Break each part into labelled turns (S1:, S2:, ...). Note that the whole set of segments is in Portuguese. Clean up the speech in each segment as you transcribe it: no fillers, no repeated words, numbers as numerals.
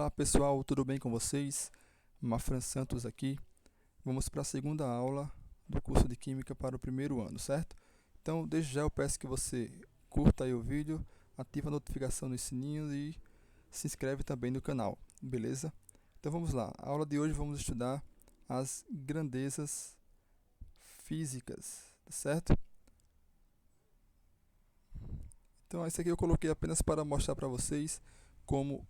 S1: Olá pessoal, tudo bem com vocês? Mafran Santos aqui. Vamos para a segunda aula do curso de Química para o primeiro ano, certo? Então, desde já eu peço que você curta aí o vídeo, ativa a notificação no sininho e se inscreve também no canal, beleza? Então vamos lá, a aula de hoje vamos estudar as grandezas físicas, certo? Então esse aqui eu coloquei apenas para mostrar para vocês como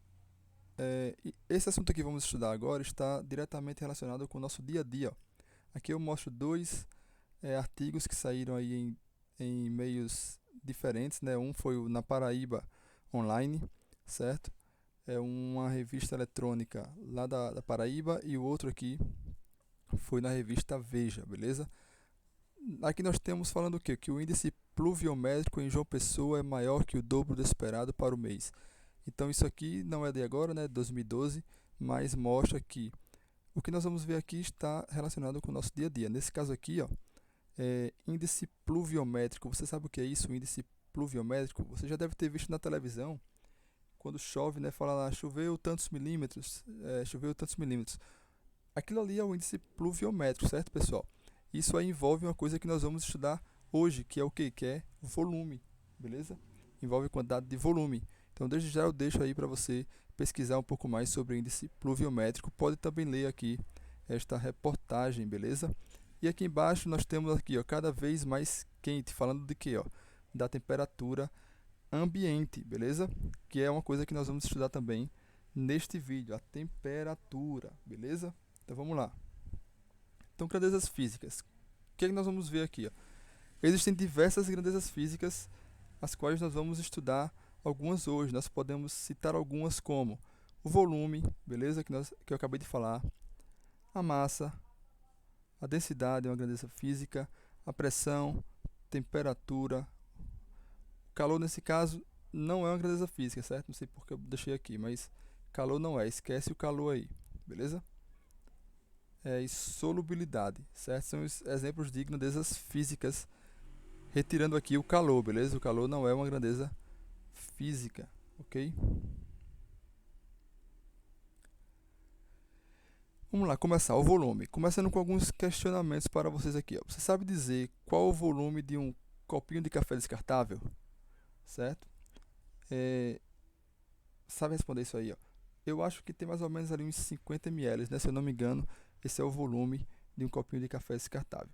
S1: esse assunto que vamos estudar agora está diretamente relacionado com o nosso dia a dia. Aqui eu mostro dois artigos que saíram aí em meios diferentes, né? Um foi na Paraíba Online, certo? É uma revista eletrônica lá da Paraíba, e o outro aqui foi na revista Veja, beleza? Aqui nós temos falando o quê? Que o índice pluviométrico em João Pessoa é maior que o dobro do esperado para o mês. Então isso aqui não é de agora, né, 2012, mas mostra que o que nós vamos ver aqui está relacionado com o nosso dia a dia. Nesse caso aqui, ó, índice pluviométrico. Você sabe o que é isso, o índice pluviométrico? Você já deve ter visto na televisão, quando chove, né, fala lá, choveu tantos milímetros, choveu tantos milímetros. Aquilo ali é o índice pluviométrico, certo, pessoal? Isso aí envolve uma coisa que nós vamos estudar hoje, que é o quê? Que é volume, beleza? Envolve quantidade de volume. Então, desde já eu deixo aí para você pesquisar um pouco mais sobre o índice pluviométrico. Pode também ler aqui esta reportagem, beleza? E aqui embaixo nós temos aqui, ó, cada vez mais quente, falando de quê, ó? Da temperatura ambiente, beleza? Que é uma coisa que nós vamos estudar também neste vídeo, a temperatura, beleza? Então vamos lá. Então, grandezas físicas. O que é que nós vamos ver aqui, ó? Existem diversas grandezas físicas, as quais nós vamos estudar algumas hoje. Nós podemos citar algumas como o volume, beleza? Que eu acabei de falar. A massa, a densidade é uma grandeza física, a pressão, temperatura. O calor, nesse caso, não é uma grandeza física, certo? Não sei porque eu deixei aqui, mas calor não é. Esquece o calor aí, beleza? E solubilidade, certo? São os exemplos de grandezas físicas, retirando aqui o calor, beleza? O calor não é uma grandeza física, ok? Vamos lá, começar o volume. Começando com alguns questionamentos para vocês aqui, ó. Você sabe dizer qual o volume de um copinho de café descartável? Certo? Sabe responder isso aí, ó? Eu acho que tem mais ou menos ali uns 50 ml, né? Se eu não me engano, esse é o volume de um copinho de café descartável.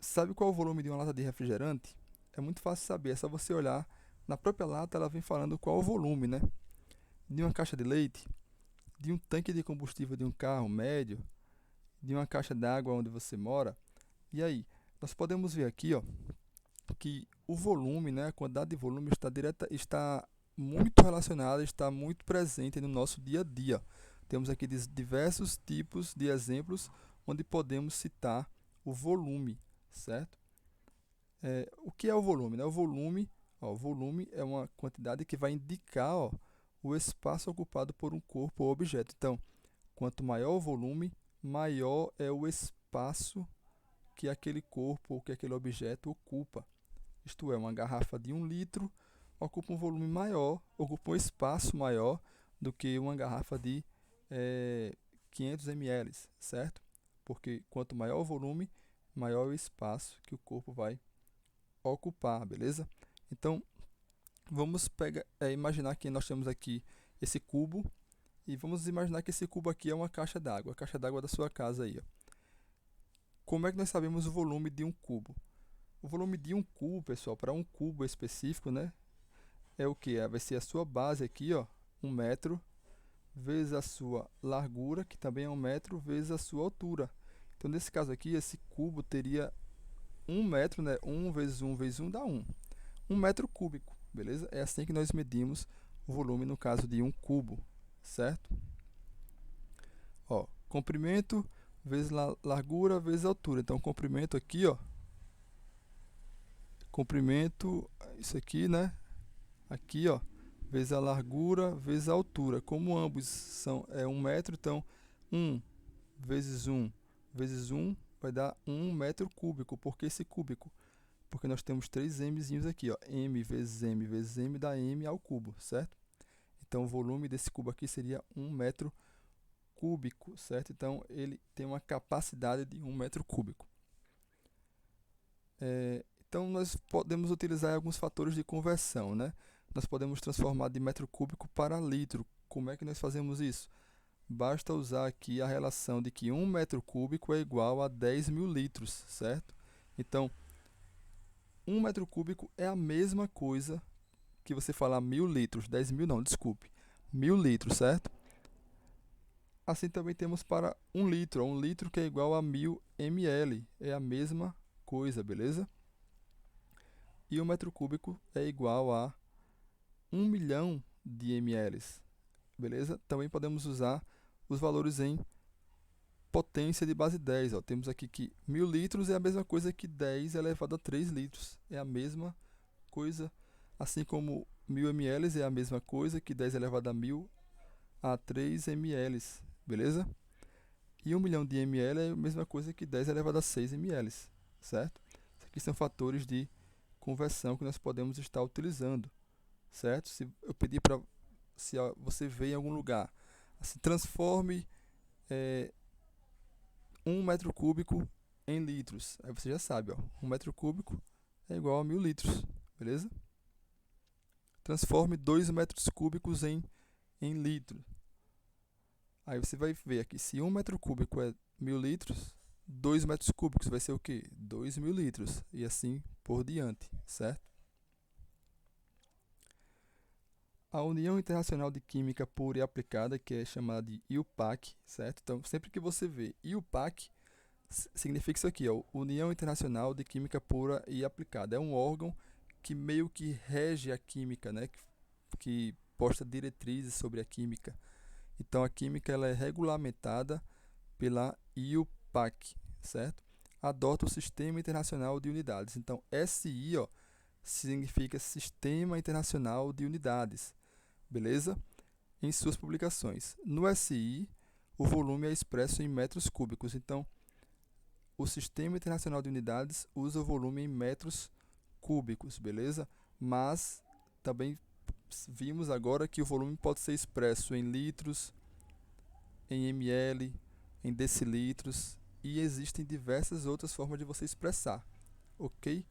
S1: Sabe qual é o volume de uma lata de refrigerante? É muito fácil saber, é só você olhar na própria lata, ela vem falando qual é o volume, né? De uma caixa de leite, de um tanque de combustível de um carro médio, de uma caixa d'água onde você mora. E aí, nós podemos ver aqui, ó, que o volume, né, a quantidade de volume está muito relacionada, está muito presente no nosso dia a dia. Temos aqui diversos tipos de exemplos onde podemos citar o volume, certo? O que é o volume, né? O volume é uma quantidade que vai indicar, ó, o espaço ocupado por um corpo ou objeto. Então, quanto maior o volume, maior é o espaço que aquele corpo ou que aquele objeto ocupa. Isto é, uma garrafa de 1 litro ocupa um volume maior, ocupa um espaço maior do que uma garrafa de 500 ml, certo? Porque quanto maior o volume, maior o espaço que o corpo vai ocupar, beleza? Então, vamos imaginar que nós temos aqui esse cubo, e vamos imaginar que esse cubo aqui é uma caixa d'água, a caixa d'água da sua casa aí, ó. Como é que nós sabemos o volume de um cubo? O volume de um cubo, pessoal, para um cubo específico, né, é o que? Vai ser a sua base aqui, ó, 1 metro, vezes a sua largura, que também é 1 metro, vezes a sua altura. Então, nesse caso aqui, esse cubo teria 1 metro, né? 1 vezes 1 vezes 1 dá 1. 1 metro cúbico, beleza? É assim que nós medimos o volume no caso de um cubo, certo? Ó, comprimento vezes largura vezes altura. Então, comprimento aqui, ó. Comprimento, isso aqui, né? Aqui, ó, vezes a largura vezes a altura. Como ambos são 1 metro, então 1 vezes 1 vezes 1 vai dar 1 metro cúbico. Por que esse cúbico? Porque nós temos 3 mzinhos aqui, ó. M vezes M vezes M dá M ao cubo, certo? Então, o volume desse cubo aqui seria 1 metro cúbico, certo? Então, ele tem uma capacidade de 1 metro cúbico. Então, nós podemos utilizar alguns fatores de conversão, né? Nós podemos transformar de metro cúbico para litro. Como é que nós fazemos isso? Basta usar aqui a relação de que 1 metro cúbico é igual a 10.000 litros, certo? Então, 1 metro cúbico é a mesma coisa que você falar 1.000 litros. 10.000 não, desculpe. 1.000 litros, certo? Assim também temos para 1 litro. 1 litro que é igual a 1.000 ml. É a mesma coisa, beleza? E 1 metro cúbico é igual a 1 milhão de ml, beleza? Também podemos usar os valores em potência de base 10. Ó. Temos aqui que 1.000 litros é a mesma coisa que 10 elevado a 3 litros. É a mesma coisa, assim como 1.000 ml é a mesma coisa que 10 elevado a 1.000 a 3 ml, beleza? E 1 milhão de ml é a mesma coisa que 10 elevado a 6 ml, certo? Esses aqui são fatores de conversão que nós podemos estar utilizando, certo? Se eu pedir para se você vê em algum lugar, assim, transforme 1 metro cúbico em litros. Aí você já sabe, ó, 1 metro cúbico é igual a 1.000 litros, beleza? Transforme 2 metros cúbicos em litro. Aí você vai ver aqui, se 1 metro cúbico é 1.000 litros, 2 metros cúbicos vai ser o quê? 2.000 litros. E assim por diante, certo? A União Internacional de Química Pura e Aplicada, que é chamada de IUPAC, certo? Então, sempre que você vê IUPAC, significa isso aqui, ó, União Internacional de Química Pura e Aplicada. É um órgão que meio que rege a química, né? Que posta diretrizes sobre a química. Então, a química ela é regulamentada pela IUPAC, certo? Adota o Sistema Internacional de Unidades. Então, SI, ó, significa Sistema Internacional de Unidades, beleza? Em suas publicações. No SI, o volume é expresso em metros cúbicos. Então, o Sistema Internacional de Unidades usa o volume em metros cúbicos, beleza? Mas também vimos agora que o volume pode ser expresso em litros, em ml, em decilitros e existem diversas outras formas de você expressar, ok?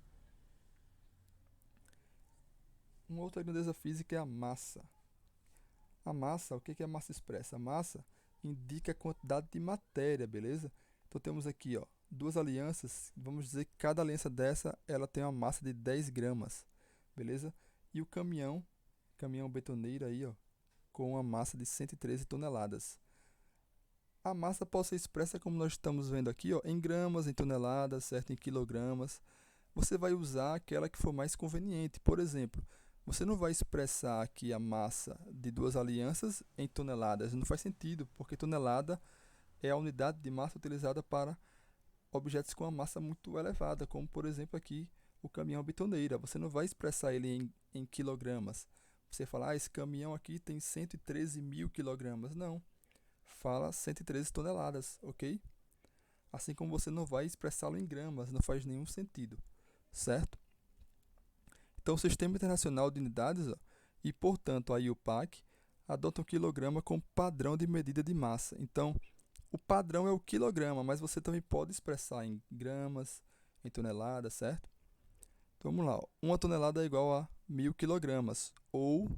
S1: Uma outra grandeza física é a massa. A massa, o que é a massa expressa? A massa indica a quantidade de matéria, beleza? Então temos aqui, ó, duas alianças, vamos dizer que cada aliança dessa ela tem uma massa de 10 gramas, beleza? E o caminhão betoneiro aí, ó, com uma massa de 113 toneladas. A massa pode ser expressa como nós estamos vendo aqui, ó, em gramas, em toneladas, certo? Em quilogramas. Você vai usar aquela que for mais conveniente. Por exemplo, você não vai expressar aqui a massa de duas alianças em toneladas. Não faz sentido, porque tonelada é a unidade de massa utilizada para objetos com uma massa muito elevada, como por exemplo aqui o caminhão betoneira. Você não vai expressar ele em quilogramas. Você fala, esse caminhão aqui tem 113.000 quilogramas. Não. Fala 113 toneladas, ok? Assim como você não vai expressá-lo em gramas, não faz nenhum sentido, certo? Então, o Sistema Internacional de Unidades, ó, e portanto a IUPAC, adota o quilograma como padrão de medida de massa. Então, o padrão é o quilograma, mas você também pode expressar em gramas, em toneladas, certo? Então, vamos lá, ó. 1 tonelada é igual a 1.000 quilogramas, ou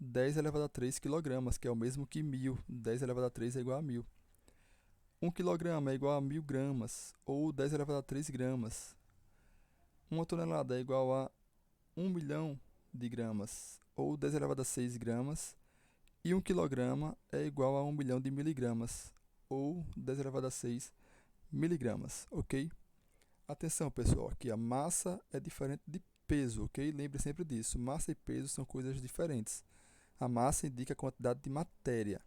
S1: 10 elevado a 3 quilogramas, que é o mesmo que 1.000. 10 elevado a 3 é igual a 1.000. 1 quilograma é igual a 1.000 gramas, ou 10 elevado a 3 gramas. 1 tonelada é igual a 1 milhão de gramas, ou 10 elevado a 6 gramas. E 1 quilograma é igual a 1 milhão de miligramas, ou 10 elevado a 6 miligramas, ok? Atenção, pessoal, aqui a massa é diferente de peso, ok? Lembre sempre disso, massa e peso são coisas diferentes. A massa indica a quantidade de matéria.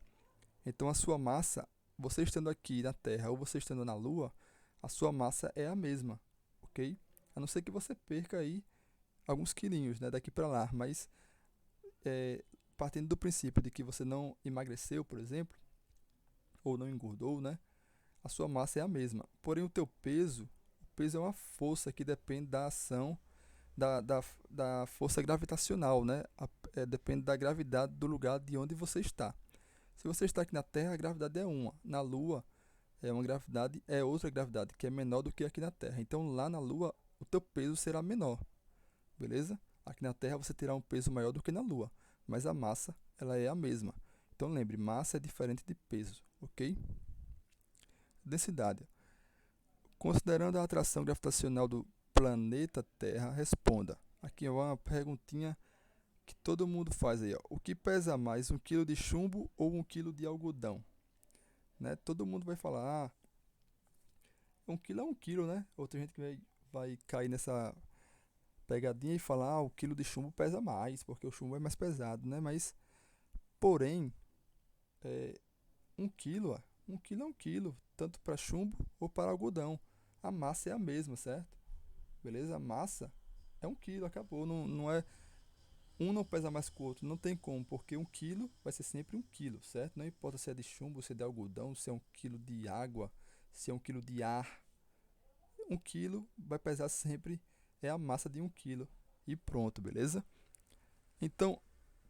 S1: Então, a sua massa, você estando aqui na Terra ou você estando na Lua, a sua massa é a mesma, ok? A não ser que você perca aí alguns quilinhos, né, daqui para lá, mas partindo do princípio de que você não emagreceu, por exemplo, ou não engordou, né, a sua massa é a mesma. Porém, o peso é uma força que depende da ação da força gravitacional, né? Depende da gravidade do lugar de onde você está. Se você está aqui na Terra, a gravidade é uma. Na Lua, é outra gravidade, que é menor do que aqui na Terra. Então, lá na Lua, o teu peso será menor, beleza? Aqui na Terra você terá um peso maior do que na Lua, mas a massa, ela é a mesma. Então, lembre, massa é diferente de peso, ok? Densidade. Considerando a atração gravitacional do planeta Terra, responda. Aqui é uma perguntinha que todo mundo faz aí, ó. O que pesa mais, 1 quilo de chumbo ou 1 quilo de algodão? Né? Todo mundo vai falar, 1 quilo é 1 quilo, né? Outra gente que vai cair nessa pegadinha e falar, o quilo de chumbo pesa mais, porque o chumbo é mais pesado, né? Mas, porém, é, 1 quilo, ó, 1 quilo é 1 quilo, tanto para chumbo ou para algodão. A massa é a mesma, certo? Beleza? A massa é 1 quilo, acabou. Não é, um não pesa mais que o outro, não tem como, porque 1 quilo vai ser sempre 1 quilo, certo? Não importa se é de chumbo, se é de algodão, se é 1 quilo de água, se é 1 quilo de ar. 1 quilo vai pesar sempre, é a massa de 1 quilo. E pronto, beleza? Então,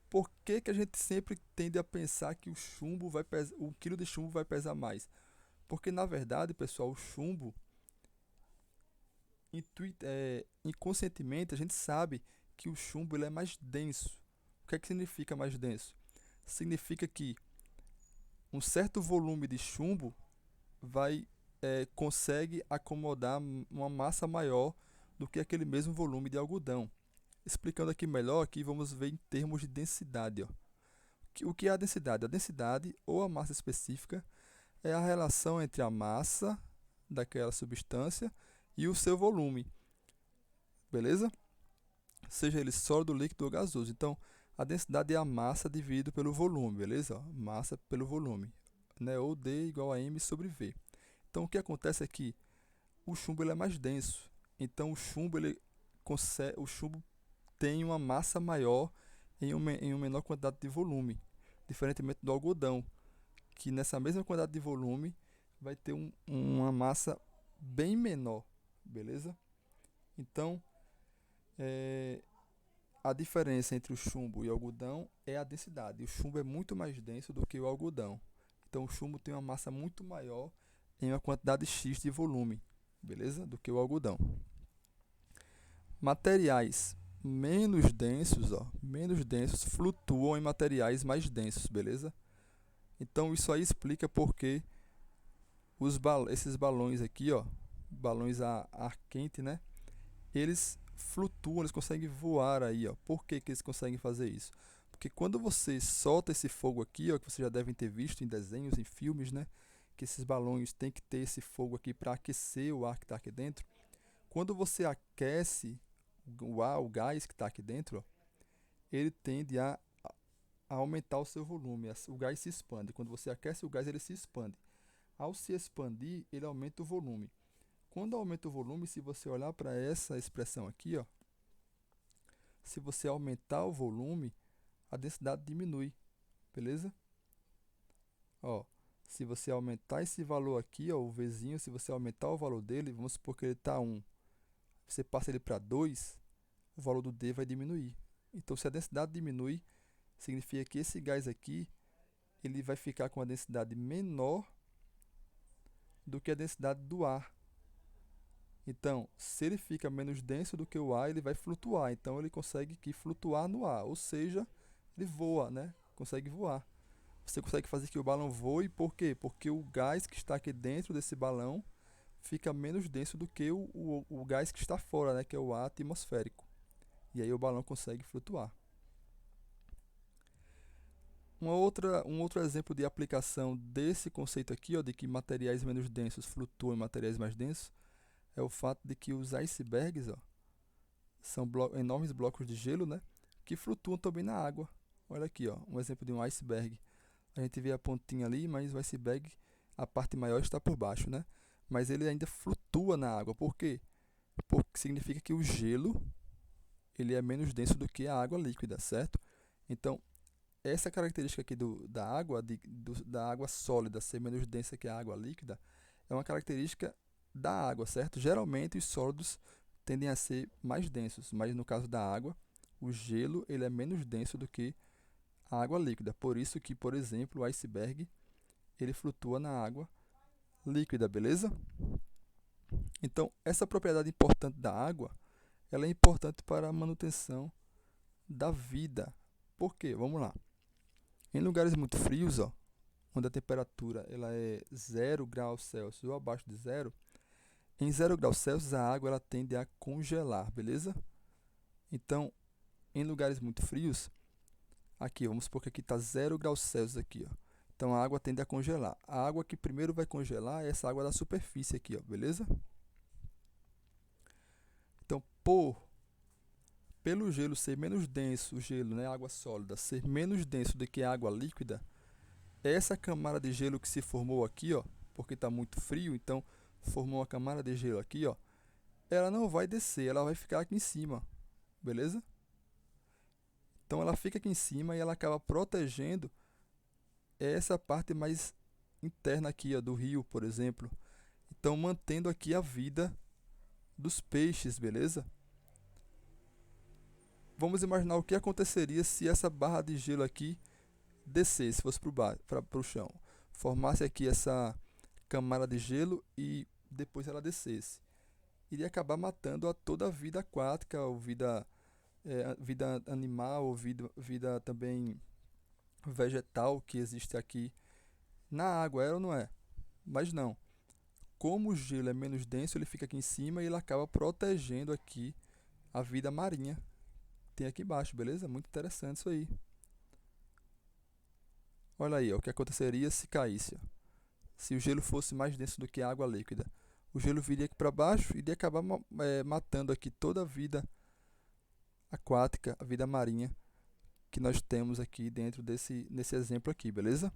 S1: por que que a gente sempre tende a pensar que o chumbo vai pesar, 1 quilo de chumbo vai pesar mais? Porque na verdade, pessoal, o chumbo, inconscientemente, a gente sabe que o chumbo ele é mais denso. O que é que significa mais denso? Significa que um certo volume de chumbo consegue acomodar uma massa maior do que aquele mesmo volume de algodão. Explicando aqui melhor, aqui vamos ver em termos de densidade. Ó. O que é a densidade? A densidade, ou a massa específica, é a relação entre a massa daquela substância e o seu volume. Beleza? Seja ele sólido, líquido ou gasoso. Então, a densidade é a massa dividido pelo volume, beleza? Ó, massa pelo volume, né? Ou D igual a M sobre V. Então, o que acontece é que o chumbo ele é mais denso. Então, o chumbo tem uma massa maior em uma menor quantidade de volume, diferentemente do algodão, que nessa mesma quantidade de volume vai ter uma massa bem menor, beleza? Então, a diferença entre o chumbo e o algodão é a densidade. O chumbo é muito mais denso do que o algodão. Então, o chumbo tem uma massa muito maior em uma quantidade X de volume, beleza? Do que o algodão. Materiais menos densos flutuam em materiais mais densos, beleza? Então, isso aí explica porque esses balões aqui, ó, balões a ar quente, né? Eles flutuam, eles conseguem voar aí, ó. Por que que eles conseguem fazer isso? Porque quando você solta esse fogo aqui, ó, que vocês já devem ter visto em desenhos, em filmes, né? Que esses balões têm que ter esse fogo aqui para aquecer o ar que está aqui dentro. Quando você aquece o ar, o gás que está aqui dentro, ó, ele tende a aumentar o seu volume. O gás se expande. Quando você aquece o gás, ele se expande. Ao se expandir, ele aumenta o volume. Quando aumenta o volume, se você olhar para essa expressão aqui, ó, se você aumentar o volume, a densidade diminui, beleza? Ó, se você aumentar esse valor aqui, ó, o Vzinho, se você aumentar o valor dele, vamos supor que ele está 1, você passa ele para 2, o valor do D vai diminuir. Então, se a densidade diminui, significa que esse gás aqui, ele vai ficar com a densidade menor do que a densidade do ar. Então, se ele fica menos denso do que o ar, ele vai flutuar. Então, ele consegue flutuar no ar, ou seja, ele voa, né? Consegue voar. Você consegue fazer que o balão voe, por quê? Porque o gás que está aqui dentro desse balão fica menos denso do que o gás que está fora, né? Que é o ar atmosférico. E aí o balão consegue flutuar. Um outro exemplo de aplicação desse conceito aqui, ó, de que materiais menos densos flutuam em materiais mais densos, é o fato de que os icebergs, ó, são enormes blocos de gelo, né, que flutuam também na água. Olha aqui, ó, um exemplo de um iceberg. A gente vê a pontinha ali, mas o iceberg, a parte maior está por baixo, né? Mas ele ainda flutua na água. Por quê? Porque significa que o gelo ele é menos denso do que a água líquida, certo? Então, essa característica aqui da água, da água sólida ser menos densa que a água líquida, é uma característica da água, certo? Geralmente os sólidos tendem a ser mais densos, mas no caso da água, o gelo ele é menos denso do que a água líquida. Por isso que, por exemplo, o iceberg ele flutua na água líquida, beleza? Então, essa propriedade importante da água, ela é importante para a manutenção da vida. Por quê? Vamos lá. Em lugares muito frios, ó, onde a temperatura ela é 0 °C ou abaixo de zero, em 0 °C a água ela tende a congelar, beleza? Então, em lugares muito frios, aqui, vamos supor que aqui está 0 °C aqui, ó. Então a água tende a congelar. A água que primeiro vai congelar é essa água da superfície aqui, ó, beleza? Então, pelo gelo ser menos denso, o gelo, né, água sólida, ser menos denso do que a água líquida, essa camada de gelo que se formou aqui, ó, porque está muito frio, então formou uma camada de gelo aqui, ó, ela não vai descer, ela vai ficar aqui em cima, beleza? Então ela fica aqui em cima e ela acaba protegendo essa parte mais interna aqui, ó, do rio, por exemplo. Então mantendo aqui a vida dos peixes, beleza? Vamos imaginar o que aconteceria se essa barra de gelo aqui descesse, fosse para o chão. Formasse aqui essa camada de gelo e depois ela descesse. Iria acabar matando a toda a vida aquática, ou vida animal, ou vida também vegetal que existe aqui na água, é ou não é? Mas não. Como o gelo é menos denso, ele fica aqui em cima e ele acaba protegendo aqui a vida marinha. Tem aqui embaixo, beleza? Muito interessante isso aí. Olha aí, ó, o que aconteceria se caísse, ó. Se o gelo fosse mais denso do que a água líquida. O gelo viria aqui para baixo e iria acabar matando aqui toda a vida aquática, a vida marinha que nós temos aqui dentro nesse exemplo aqui, beleza?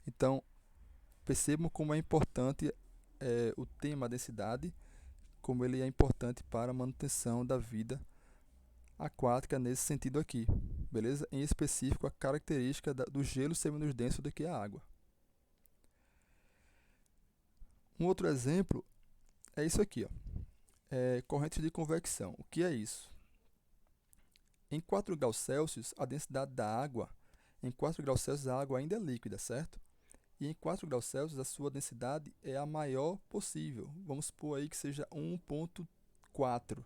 S1: Então, percebam como é importante o tema densidade, como ele é importante para a manutenção da vida aquática nesse sentido aqui, beleza? Em específico, a característica do gelo ser menos denso do que a água. Um outro exemplo é isso aqui, ó. Correntes de convecção. O que é isso? Em 4 graus Celsius, a densidade da água, em 4 graus Celsius a água ainda é líquida, certo? E em 4 graus Celsius a sua densidade é a maior possível. Vamos supor aí que seja 1,4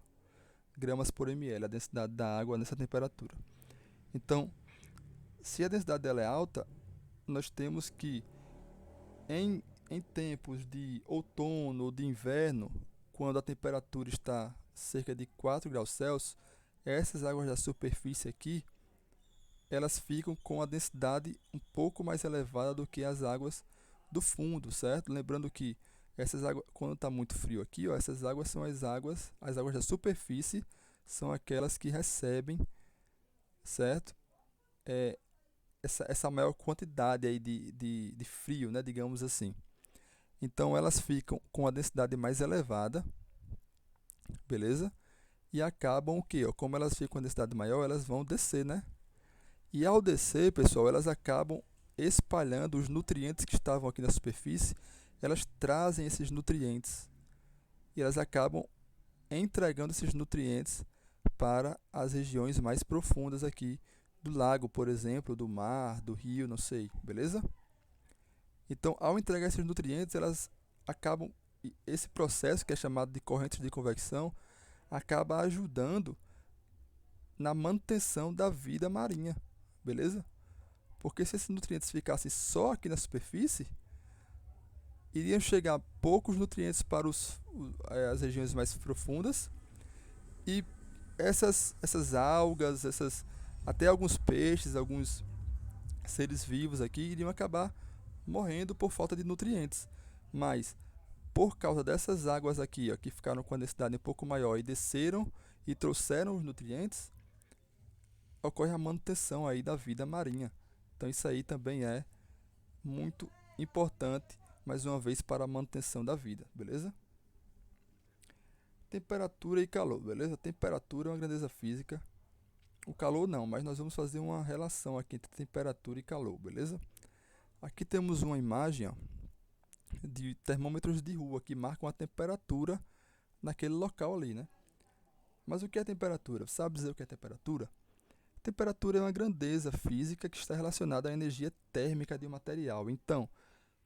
S1: gramas por ml, a densidade da água nessa temperatura. Então, se a densidade dela é alta, nós temos que, em tempos de outono ou de inverno, quando a temperatura está cerca de 4 graus Celsius, essas águas da superfície aqui, elas ficam com a densidade um pouco mais elevada do que as águas do fundo, certo? Lembrando que essas águas, quando está muito frio aqui, ó, essas águas são as águas da superfície, são aquelas que recebem, certo? Essa maior quantidade aí de frio, né, digamos assim. Então elas ficam com a densidade mais elevada, beleza? E acabam o quê? Como elas ficam com a densidade maior, elas vão descer, né? E ao descer, pessoal, elas acabam espalhando os nutrientes que estavam aqui na superfície, elas trazem esses nutrientes e elas acabam entregando esses nutrientes para as regiões mais profundas aqui do lago, por exemplo, do mar, do rio, não sei, beleza? Então, ao entregar esses nutrientes, elas acabam, esse processo que é chamado de correntes de convecção, acaba ajudando na manutenção da vida marinha, beleza? Porque se esses nutrientes ficassem só aqui na superfície, iriam chegar poucos nutrientes para as regiões mais profundas e essas algas, até alguns peixes, alguns seres vivos aqui iriam acabar morrendo por falta de nutrientes. Mas por causa dessas águas aqui, ó, que ficaram com a densidade um pouco maior e desceram e trouxeram os nutrientes, ocorre a manutenção aí da vida marinha. Então isso aí também é muito importante, mais uma vez, para a manutenção da vida, beleza? Temperatura e calor, beleza? Temperatura é uma grandeza física. O calor não, mas nós vamos fazer uma relação aqui entre temperatura e calor, beleza? Aqui temos uma imagem, ó, de termômetros de rua que marcam a temperatura naquele local ali, né? Mas o que é temperatura? Sabe dizer o que é temperatura? Temperatura é uma grandeza física que está relacionada à energia térmica de um material. Então,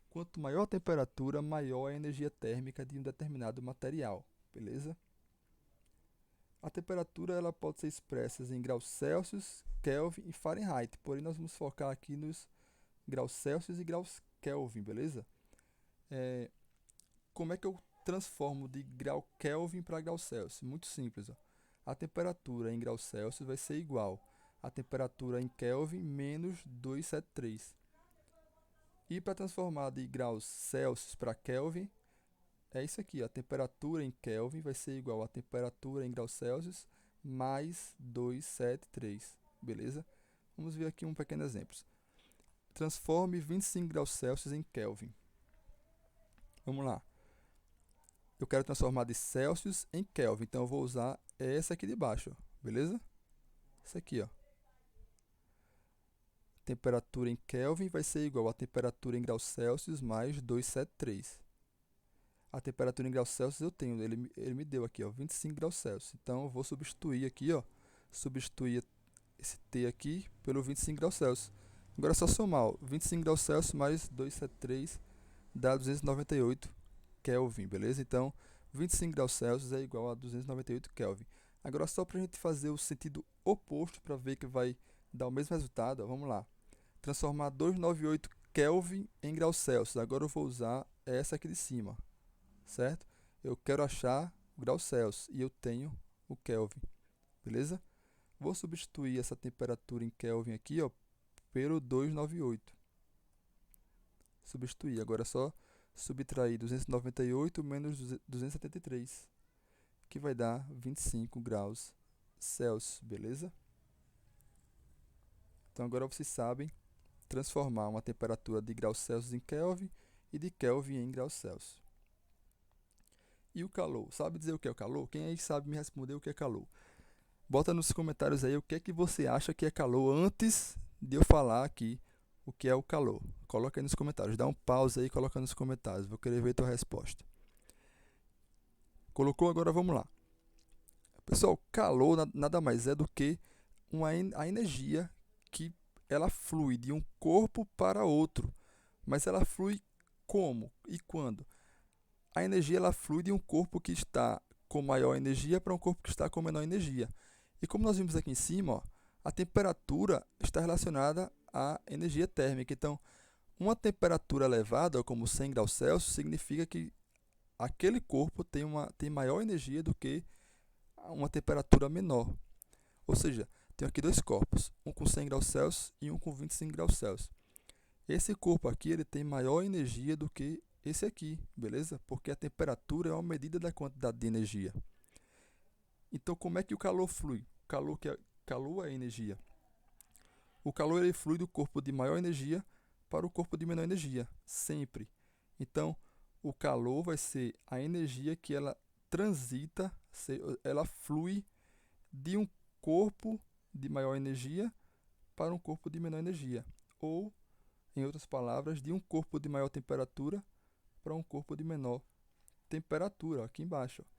S1: quanto maior a temperatura, maior a energia térmica de um determinado material. Beleza? A temperatura ela pode ser expressa em graus Celsius, Kelvin e Fahrenheit. Porém, nós vamos focar aqui nos graus Celsius e graus Kelvin, beleza? Como é que eu transformo de grau Kelvin para grau Celsius? Muito simples. Ó. A temperatura em graus Celsius vai ser igual à temperatura em Kelvin menos 273. E para transformar de graus Celsius para Kelvin, é isso aqui. A temperatura em Kelvin vai ser igual à temperatura em graus Celsius mais 273. Beleza? Vamos ver aqui um pequeno exemplo. Transforme 25 graus Celsius em Kelvin. Vamos lá. Eu quero transformar de Celsius em Kelvin, então eu vou usar essa aqui de baixo, ó, beleza? Essa aqui, ó. Temperatura em Kelvin vai ser igual à temperatura em graus Celsius mais 273. A temperatura em graus Celsius eu tenho, ele me deu aqui, ó, 25 graus Celsius. Então eu vou substituir aqui, ó, substituir esse T aqui pelo 25 graus Celsius. Agora é só somar, ó, 25 graus Celsius mais 273 dá 298 Kelvin, beleza? Então, 25 graus Celsius é igual a 298 Kelvin. Agora, só para a gente fazer o sentido oposto para ver que vai dar o mesmo resultado, ó, vamos lá. Transformar 298 Kelvin em graus Celsius. Agora eu vou usar essa aqui de cima, certo? Eu quero achar o grau Celsius e eu tenho o Kelvin, beleza? Vou substituir essa temperatura em Kelvin aqui, ó, pelo 298. Substituir. Agora é só subtrair 298 menos 273, que vai dar 25 graus Celsius, beleza? Então agora vocês sabem transformar uma temperatura de graus Celsius em Kelvin e de Kelvin em graus Celsius. E o calor? Sabe dizer o que é o calor? Quem aí sabe me responder o que é calor? Bota nos comentários aí o que é que você acha que é calor antes de eu falar aqui o que é o calor. Coloca aí nos comentários, dá um pause aí e coloca nos comentários, vou querer ver tua resposta. Colocou? Agora vamos lá. Pessoal, calor nada mais é do que a energia que ela flui de um corpo para outro. Mas ela flui como e quando? A energia ela flui de um corpo que está com maior energia para um corpo que está com menor energia. E como nós vimos aqui em cima, ó, a temperatura está relacionada à energia térmica. Então, uma temperatura elevada, como 100 graus Celsius, significa que aquele corpo tem maior energia do que uma temperatura menor. Ou seja, tenho aqui dois corpos, um com 100 graus Celsius e um com 25 graus Celsius. Esse corpo aqui ele tem maior energia do que esse aqui, beleza? Porque a temperatura é uma medida da quantidade de energia. Então, como é que o calor flui? Calor é energia. O calor ele flui do corpo de maior energia para o corpo de menor energia, sempre. Então, o calor vai ser a energia que ela transita, ela flui de um corpo de maior energia para um corpo de menor energia. Ou, em outras palavras, de um corpo de maior temperatura para um corpo de menor temperatura, aqui embaixo. Ó.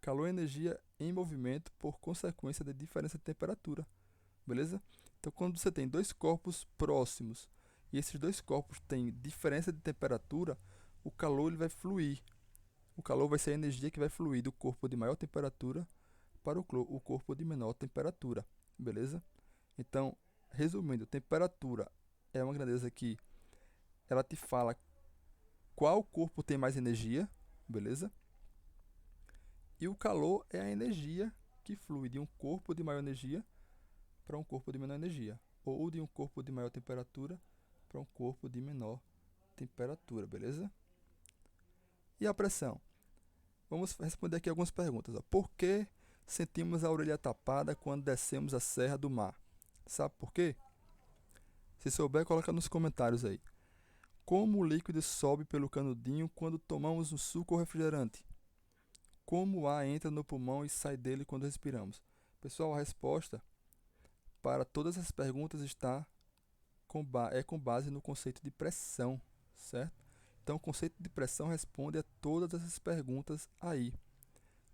S1: Calor é energia em movimento por consequência da diferença de temperatura, beleza? Então, quando você tem dois corpos próximos e esses dois corpos têm diferença de temperatura, o calor ele vai fluir. O calor vai ser a energia que vai fluir do corpo de maior temperatura para o corpo de menor temperatura, beleza? Então, resumindo, temperatura é uma grandeza que ela te fala qual corpo tem mais energia, beleza? E o calor é a energia que flui de um corpo de maior energia para um corpo de menor energia, ou de um corpo de maior temperatura para um corpo de menor temperatura, beleza? E a pressão? Vamos responder aqui algumas perguntas. Ó. Por que sentimos a orelha tapada quando descemos a Serra do Mar? Sabe por quê? Se souber, coloca nos comentários aí. Como o líquido sobe pelo canudinho quando tomamos um suco ou refrigerante? Como o ar entra no pulmão e sai dele quando respiramos? Pessoal, a resposta para todas as perguntas está com base no conceito de pressão, certo? Então, o conceito de pressão responde a todas essas perguntas aí,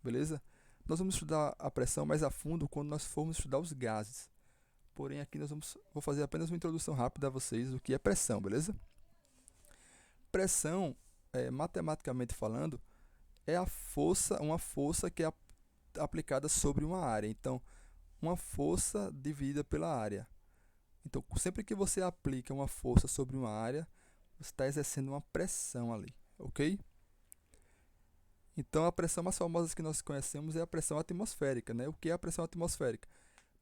S1: beleza? Nós vamos estudar a pressão mais a fundo quando nós formos estudar os gases. Porém, aqui vou fazer apenas uma introdução rápida a vocês do que é pressão, beleza? Pressão, matematicamente falando, é uma força que é aplicada sobre uma área. Então, uma força dividida pela área. Então, sempre que você aplica uma força sobre uma área, você está exercendo uma pressão ali, ok? Então, a pressão mais famosa que nós conhecemos é a pressão atmosférica, né? O que é a pressão atmosférica?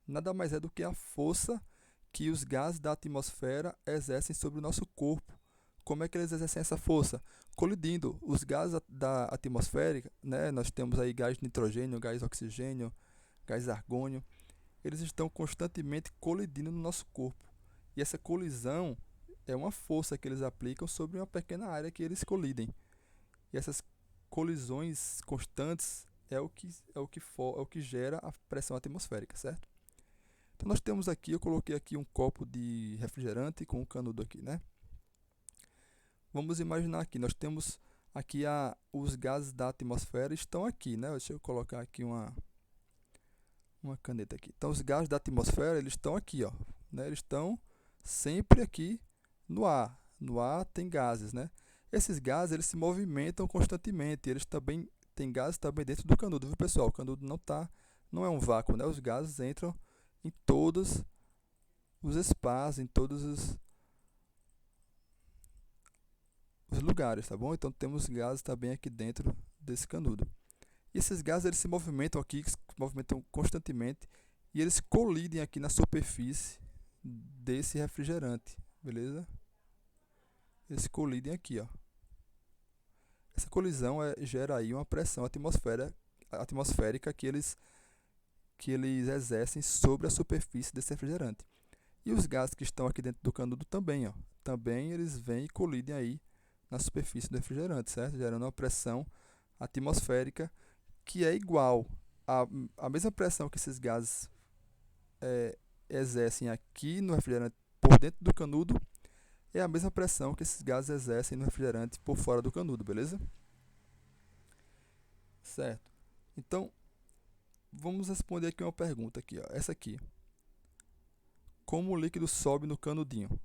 S1: Nada mais é do que a força que os gases da atmosfera exercem sobre o nosso corpo. Como é que eles exercem essa força? Colidindo. Os gases da atmosfera, né? Nós temos aí gás nitrogênio, gás oxigênio, gás argônio. Eles estão constantemente colidindo no nosso corpo. E essa colisão é uma força que eles aplicam sobre uma pequena área que eles colidem. E essas colisões constantes é o que gera a pressão atmosférica, certo? Então nós temos aqui, eu coloquei aqui um copo de refrigerante com um canudo aqui, né? Vamos imaginar aqui, nós temos aqui os gases da atmosfera estão aqui, né? Deixa eu colocar aqui uma caneta aqui. Então os gases da atmosfera, eles estão aqui, ó, né? Eles estão sempre aqui no ar. No ar tem gases, né? Esses gases, eles se movimentam constantemente. Eles também tem gases também dentro do canudo, viu, pessoal? O canudo não é um vácuo, né? Os gases entram em todos os espaços, em todos os lugares, tá bom? Então temos gases também aqui dentro desse canudo. E esses gases, eles se movimentam aqui, se movimentam constantemente e eles colidem aqui na superfície desse refrigerante, beleza? Eles colidem aqui, ó. Essa colisão gera aí uma pressão atmosférica que eles exercem sobre a superfície desse refrigerante. E os gases que estão aqui dentro do canudo também, ó. Também eles vêm e colidem aí na superfície do refrigerante, certo? Gerando uma pressão atmosférica que é igual à mesma pressão que esses gases exercem aqui no refrigerante por dentro do canudo, é a mesma pressão que esses gases exercem no refrigerante por fora do canudo, beleza? Certo. Então, vamos responder aqui uma pergunta aqui, ó. Essa aqui. Como o líquido sobe no canudinho?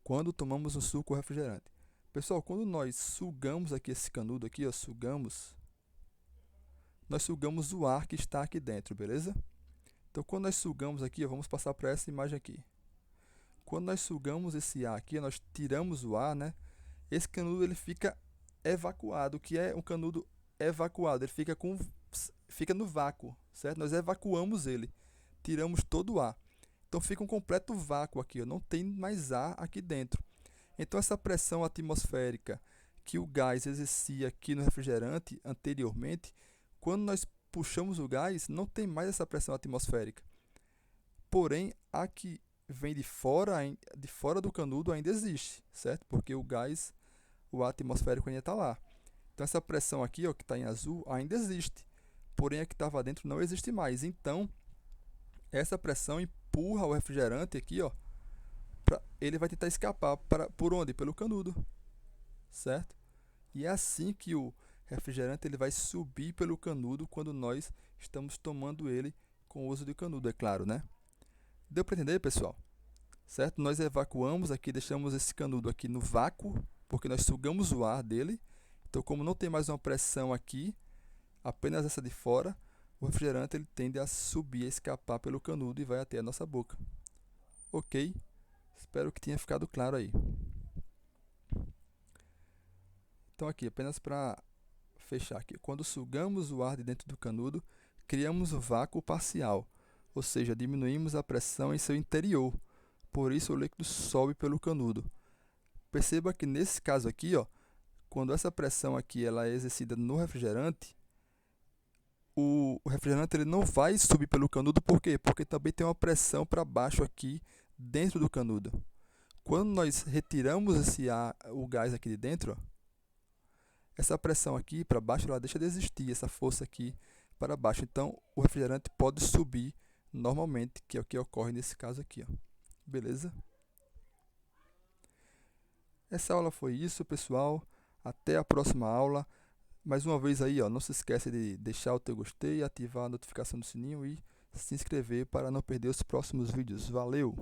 S1: Quando tomamos um suco ou refrigerante? Pessoal, quando nós sugamos aqui esse canudo aqui, ó, nós sugamos o ar que está aqui dentro, beleza? Então, quando nós sugamos aqui, ó, vamos passar para essa imagem aqui. Quando nós sugamos esse ar aqui, nós tiramos o ar, né? Esse canudo ele fica evacuado. O que é um canudo evacuado? Ele fica no vácuo, certo? Nós evacuamos ele, tiramos todo o ar. Então fica um completo vácuo aqui, ó, não tem mais ar aqui dentro. Então essa pressão atmosférica que o gás exercia aqui no refrigerante anteriormente, quando nós puxamos o gás, não tem mais essa pressão atmosférica. Porém, a que vem de fora do canudo ainda existe, certo? Porque o ar atmosférico ainda está lá. Então essa pressão aqui, ó, que está em azul, ainda existe. Porém, a que estava dentro não existe mais. Então, essa pressão empurra o refrigerante aqui, ó, ele vai tentar escapar por onde? Pelo canudo, certo? E é assim que o refrigerante ele vai subir pelo canudo quando nós estamos tomando ele com o uso do canudo, é claro, né? Deu para entender, pessoal? Certo? Nós evacuamos aqui, deixamos esse canudo aqui no vácuo, porque nós sugamos o ar dele. Então, como não tem mais uma pressão aqui, apenas essa de fora, o refrigerante ele tende a subir, a escapar pelo canudo e vai até a nossa boca. Ok? Espero que tenha ficado claro aí. Então aqui, apenas para fechar aqui. Quando sugamos o ar de dentro do canudo, criamos um vácuo parcial, ou seja, diminuímos a pressão em seu interior. Por isso o líquido sobe pelo canudo. Perceba que nesse caso aqui, ó, quando essa pressão aqui ela é exercida no refrigerante, o refrigerante ele não vai subir pelo canudo, por quê? Porque também tem uma pressão para baixo aqui dentro do canudo. Quando nós retiramos o gás aqui de dentro, ó, essa pressão aqui para baixo ela deixa de existir, essa força aqui para baixo. Então o refrigerante pode subir normalmente, que é o que ocorre nesse caso aqui, ó. Beleza? Essa aula foi isso, pessoal. Até a próxima aula. Mais uma vez aí, ó, não se esquece de deixar o teu gostei, ativar a notificação do sininho e se inscrever para não perder os próximos vídeos. Valeu!